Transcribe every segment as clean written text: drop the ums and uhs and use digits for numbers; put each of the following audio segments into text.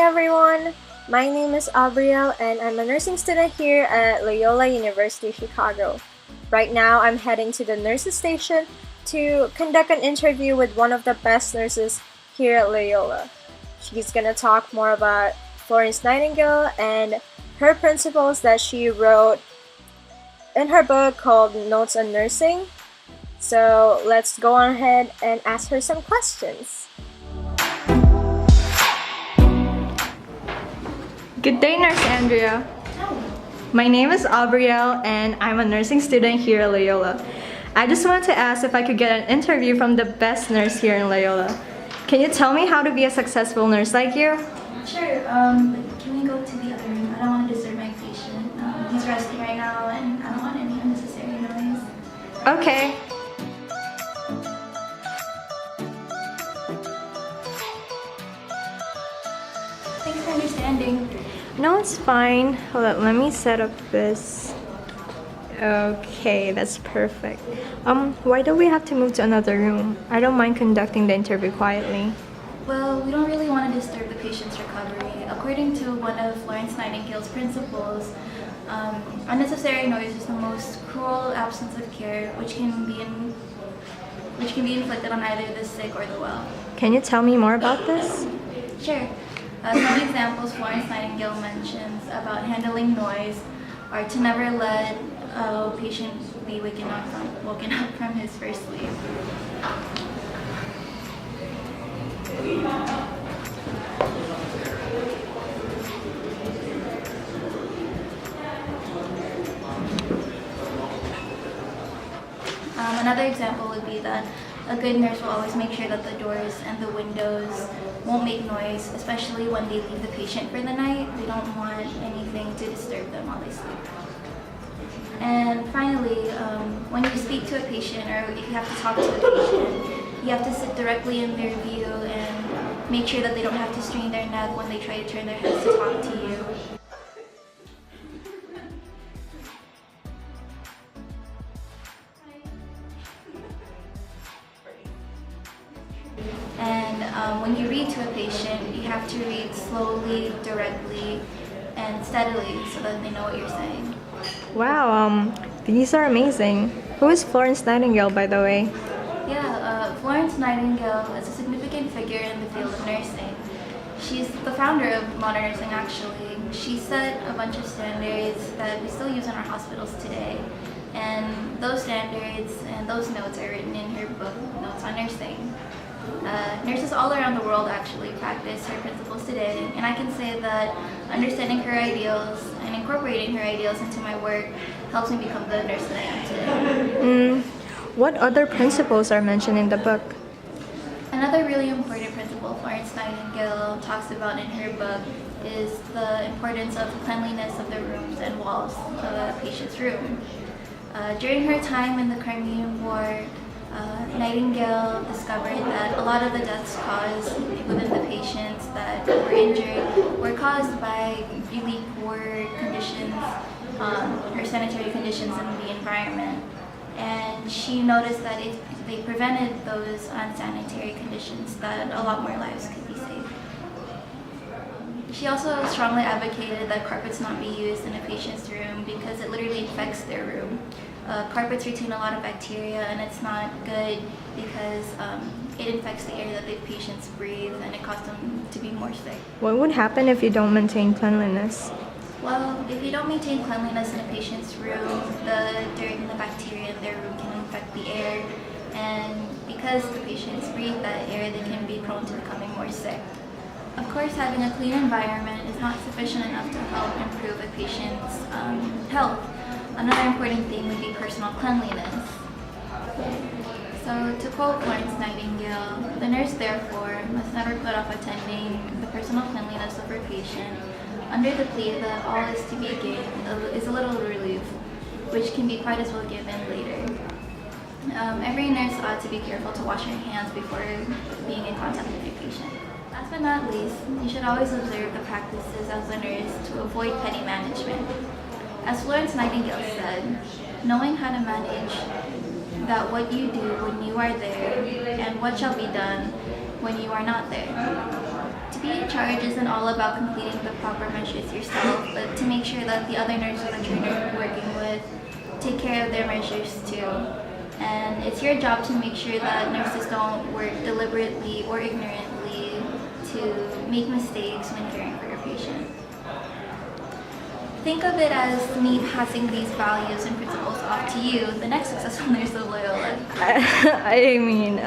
everyone, my name is Abriel and I'm a nursing student here at Loyola University Chicago. Right now I'm heading to the nurses station to conduct an interview with one of the best nurses here at Loyola. She's gonna talk more about Florence Nightingale and her principles that she wrote in her book called Notes on Nursing. So let's go on ahead and ask her some questions. Good day, Nurse Andrea. My name is Abriel and I'm a nursing student here at Loyola. I just wanted to ask if I could get an interview from the best nurse here in Loyola. Can you tell me how to be a successful nurse like you? Sure, but can we go to the other room? I don't want to disturb my patient. He's resting right now and I don't want any unnecessary noise. Okay. Thanks for understanding. No, it's fine. Hold on, let me set up this. Okay, that's perfect. Why do we have to move to another room? I don't mind conducting the interview quietly. Well, we don't really want to disturb the patient's recovery. According to one of Florence Nightingale's principles, unnecessary noise is the most cruel absence of care, which can be inflicted on either the sick or the well. Can you tell me more about this? Sure. Some examples Florence Nightingale mentions about handling noise are to never let a patient be woken up from his first sleep. Another example would be that a good nurse will always make sure that the doors and the windows won't make noise, especially when they leave the patient for the night. They don't want anything to disturb them while they sleep. And finally, when you speak to a patient or if you have to talk to a patient, you have to sit directly in their view and make sure that they don't have to strain their neck when they try to turn their heads to talk to you. And when you read to a patient, you have to read slowly, directly, and steadily so that they know what you're saying. Wow, these are amazing. Who is Florence Nightingale, by the way? Yeah, Florence Nightingale is a significant figure in the field of nursing. She's the founder of modern nursing, actually. She set a bunch of standards that we still use in our hospitals today. And those standards and those notes are written in her book, Notes on Nursing. Nurses all around the world actually practice her principles today, and I can say that understanding her ideals and incorporating her ideals into my work helps me become the nurse that I am today. What other principles are mentioned in the book? Another really important principle Florence Nightingale talks about in her book is the importance of cleanliness of the rooms and walls of a patient's room. During her time in the Crimean War, Nightingale discovered that a lot of the deaths caused within the patients that were injured were caused by really poor conditions, or sanitary conditions in the environment. And she noticed that if they prevented those unsanitary conditions, that a lot more lives could be saved. She also strongly advocated that carpets not be used in a patient's room because it literally infects their room. Carpets retain a lot of bacteria and it's not good because it infects the air that the patients breathe and it causes them to be more sick. What would happen if you don't maintain cleanliness? Well, if you don't maintain cleanliness in a patient's room, the dirt and the bacteria in their room can infect the air, and because the patients breathe that air, they can be prone to becoming more sick. Of course, having a clean environment is not sufficient enough to help improve a patient's health. Another important thing would be personal cleanliness. So, to quote Florence Nightingale, the nurse therefore must never put off attending the personal cleanliness of her patient under the plea that all is to be gained is a little relief, which can be quite as well given later. Every nurse ought to be careful to wash your hands before being in contact with your patient. Last but not least, you should always observe the practices as a nurse to avoid petty management. As Florence Nightingale said, knowing how to manage that what you do when you are there and what shall be done when you are not there. To be in charge isn't all about completing the proper measures yourself, but to make sure that the other nurses that you're working with take care of their measures too. And it's your job to make sure that nurses don't work deliberately or ignorantly to make mistakes when caring for your patient. Think of it as me passing these values and principles off to you, the next successful nurse of Loyola. I mean,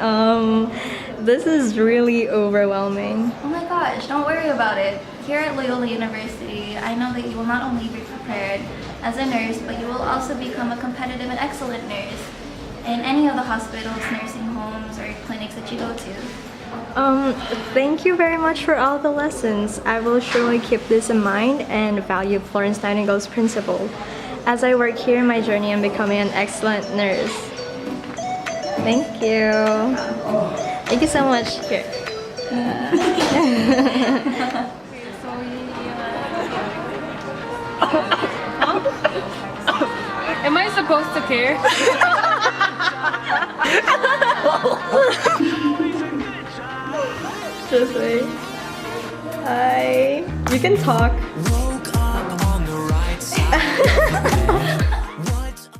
this is really overwhelming. Oh my gosh, don't worry about it. Here at Loyola University, I know that you will not only be prepared as a nurse, but you will also become a competitive and excellent nurse in any of the hospitals, nursing homes, or clinics that you go to. Thank you very much for all the lessons. I will surely keep this in mind and value Florence Nightingale's principle as I work here in my journey in becoming an excellent nurse. Thank you. Thank you so much. Here. Am I supposed to care? Just wait. Hi. You can talk. Woke up on the right side.